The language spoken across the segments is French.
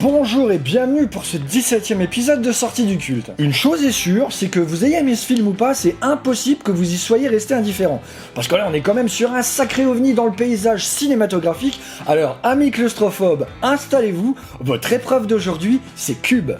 Bonjour et bienvenue pour ce 17ème épisode de Sortie du Culte. Une chose est sûre, c'est que vous ayez aimé ce film ou pas, c'est impossible que vous y soyez resté indifférent. Parce que là on est quand même sur un sacré ovni dans le paysage cinématographique, alors amis claustrophobes, installez-vous, votre épreuve d'aujourd'hui c'est Cube.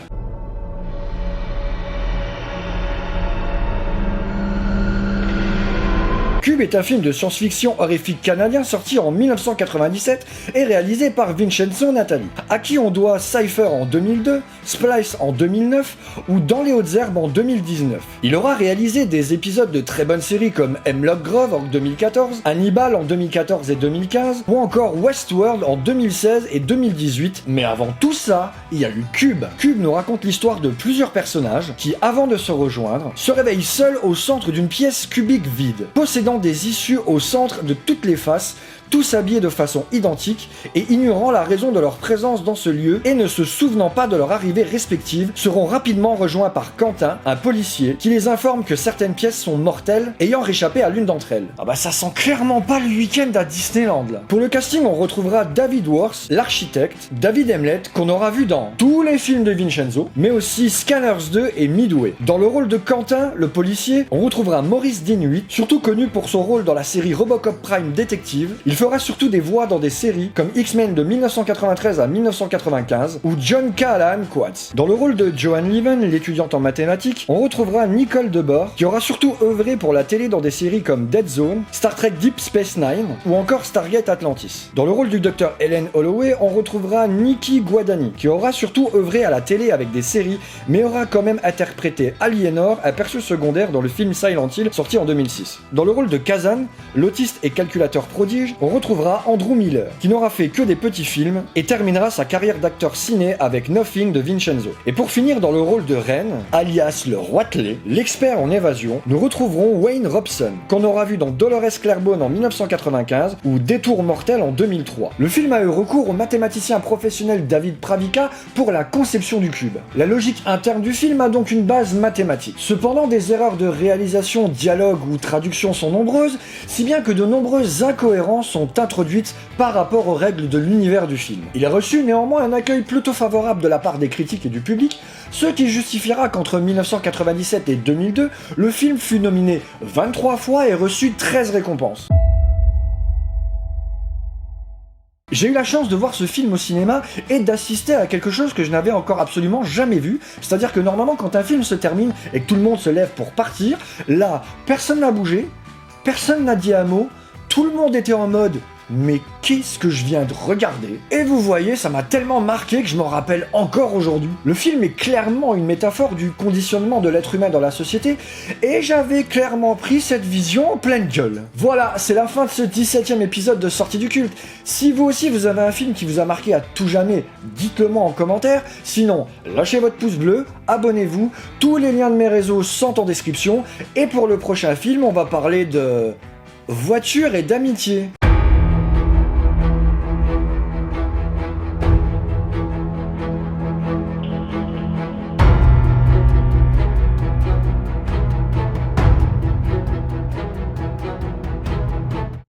Cube est un film de science-fiction horrifique canadien sorti en 1997 et réalisé par Vincenzo Natali, à qui on doit Cypher en 2002, Splice en 2009 ou Dans les hautes herbes en 2019. Il aura réalisé des épisodes de très bonnes séries comme Hemlock Grove en 2014, Hannibal en 2014 et 2015 ou encore Westworld en 2016 et 2018, mais avant tout ça, il y a eu Cube. Cube nous raconte l'histoire de plusieurs personnages qui, avant de se rejoindre, se réveillent seuls au centre d'une pièce cubique vide, possédant des issues au centre de toutes les faces, tous habillés de façon identique et ignorant la raison de leur présence dans ce lieu et ne se souvenant pas de leur arrivée respective, seront rapidement rejoints par Quentin, un policier, qui les informe que certaines pièces sont mortelles, ayant réchappé à l'une d'entre elles. Ah bah ça sent clairement pas le week-end à Disneyland là. Pour le casting, on retrouvera David Worth, l'architecte, David Hemlet, qu'on aura vu dans tous les films de Vincenzo, mais aussi Scanners 2 et Midway. Dans le rôle de Quentin, le policier, on retrouvera Maurice Dean-Witt, surtout connu pour son rôle dans la série Robocop Prime Detective. Il fera surtout des voix dans des séries comme X-Men de 1993 à 1995 ou John Callahan Quads. Dans le rôle de Joanne Leven, l'étudiante en mathématiques, on retrouvera Nicole Debord, qui aura surtout œuvré pour la télé dans des séries comme Dead Zone, Star Trek Deep Space Nine ou encore Stargate Atlantis. Dans le rôle du docteur Helen Holloway, on retrouvera Nikki Guadagni, qui aura surtout œuvré à la télé avec des séries, mais aura quand même interprété Aliénor, un perso secondaire dans le film Silent Hill sorti en 2006. Dans le rôle de Kazan, l'autiste et calculateur prodige, on retrouvera Andrew Miller, qui n'aura fait que des petits films et terminera sa carrière d'acteur ciné avec Nothing de Vincenzo. Et pour finir, dans le rôle de Ren, alias le Roitelet, l'expert en évasion, nous retrouverons Wayne Robson, qu'on aura vu dans Dolores Claiborne en 1995 ou Détour mortel en 2003. Le film a eu recours au mathématicien professionnel David Pravica pour la conception du cube. La logique interne du film a donc une base mathématique. Cependant, des erreurs de réalisation, dialogue ou traduction sont nombreuses, si bien que de nombreuses incohérences sont introduites par rapport aux règles de l'univers du film. Il a reçu néanmoins un accueil plutôt favorable de la part des critiques et du public, ce qui justifiera qu'entre 1997 et 2002, le film fut nominé 23 fois et reçut 13 récompenses. J'ai eu la chance de voir ce film au cinéma et d'assister à quelque chose que je n'avais encore absolument jamais vu, c'est-à-dire que normalement quand un film se termine et que tout le monde se lève pour partir, là, personne n'a bougé, personne n'a dit un mot, tout le monde était en mode mais qu'est-ce que je viens de regarder? Et vous voyez, ça m'a tellement marqué que je m'en rappelle encore aujourd'hui. Le film est clairement une métaphore du conditionnement de l'être humain dans la société, et j'avais clairement pris cette vision en pleine gueule. Voilà, c'est la fin de ce 17ème épisode de Sortie du Culte. Si vous aussi vous avez un film qui vous a marqué à tout jamais, dites-le moi en commentaire. Sinon, lâchez votre pouce bleu, abonnez-vous, tous les liens de mes réseaux sont en description, et pour le prochain film, on va parler de voiture et d'amitié.